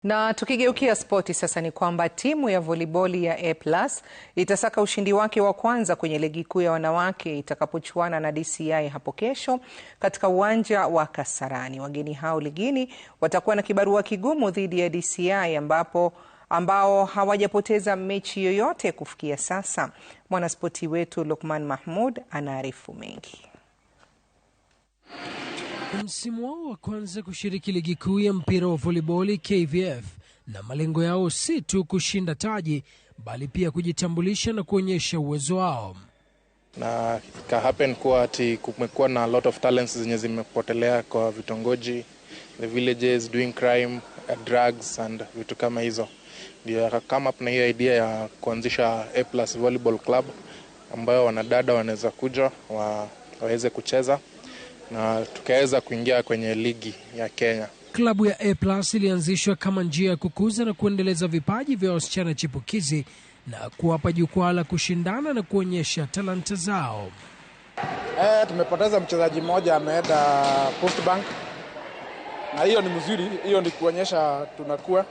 Na tukigeukia spoti sasa ni kwamba timu ya voliboli ya A+ itasaka ushindi wake wa kwanza kwenye ligi kuu ya wanawake itakapochuana na DCI hapo kesho katika uwanja wa Kasarani. Wageni hao ligini watakuwa na kibarua kigumu dhidi ya DCI ambao hawajapoteza mechi yoyote kufikia sasa. Mwanaspoti wetu Lukman Mahmud anaarifu mengi. Msimu wao wa kwanza kushiriki ligi kuu ya mpira wa voliboli KVF, na malengo yao si tu kushinda taji bali pia kujitambulisha na kuonyesha uwezo wao. Na ika happen kuwa ati kumekuwa na a lot of talents zenye zimepotelea kwa vitongoji, the villages doing crime, drugs and vitu kama hizo. Ndio kama kuna hiyo idea ya kuanzisha A+ Volleyball Club ambayo wanadada wanaweza kuja waweze kucheza na tukaweza kuingia kwenye ligi ya Kenya. Klabu ya A+ ilianzishwa kama njia ya kukuza na kuendeleza vipaji vya wasichana chipukizi na kuwapa jukwaa la kushindana na kuonyesha talanta zao. Tumepoteza mchezaji mmoja ameenda Post Bank. Na hiyo ni mzuri, hiyo ni kuonyesha tunakuwa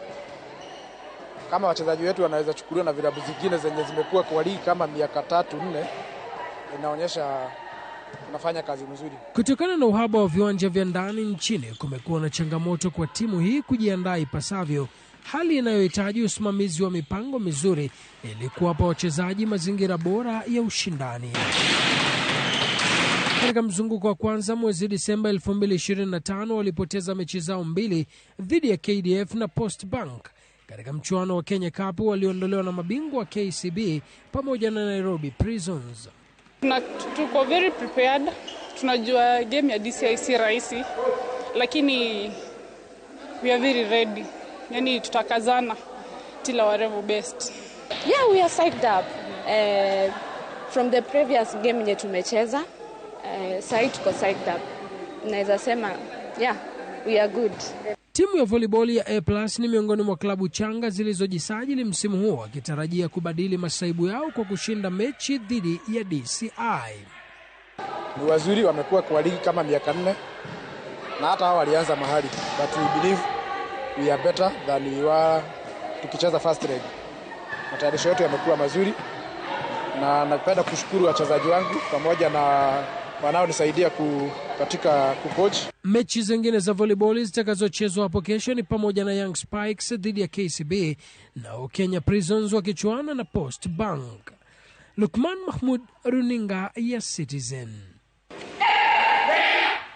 kama wachezaji wetu wanaweza chukuliwa na vilabu zingine zenye zimekuwa kwa ligi kama miaka 3-4, inaonyesha tunafanya kazi nzuri. Kutokana na uhaba wa viwanja vya ndani nchini, kumekuwa na changamoto kwa timu hii kujiandaa ipasavyo, hali inayohitaji usimamizi wa mipango mizuri ili kuwapa wachezaji mazingira bora ya ushindani. Katika mzunguko wa kwanza mwezi Disemba 2025 walipoteza mechi zao 2 dhidi ya KDF na Post Bank. Katika mchuano wa Kenya Cup waliondolewa na mabingwa KCB pamoja na Nairobi Prisons. Tuko very prepared. Tunajua game ya DCI si rahisi, lakini we are very ready. Yani tutakazana till our level best. Yeah, we are psyched up. From the previous game yenye tumecheza, sasa tuko psyched up. Naweza sema, yeah, we are good. Timu ya volleyball ya A+ ni miongoni mwa klabu changa zilizojisajili msimu huu, wakitarajia kubadili masaibu yao kwa kushinda mechi dhidi ya DCI. Ni wazuri, wamekuwa kwa ligi kama miaka 4 na hata hao walianza mahali, but we believe we are better than we were tukicheza first leg. Matayarisho yetu yamekuwa mazuri na napenda kushukuru wachezaji wangu pamoja na wanaonisaidia katika kucoach. Mechi zingine za volleyball zitakazochezwa hapo kesho ni pamoja na Young Spikes dhidi ya KCB na Kenya Prisons wakichuana na Post Bank. Lukman Mahmud, runinga ya Citizen.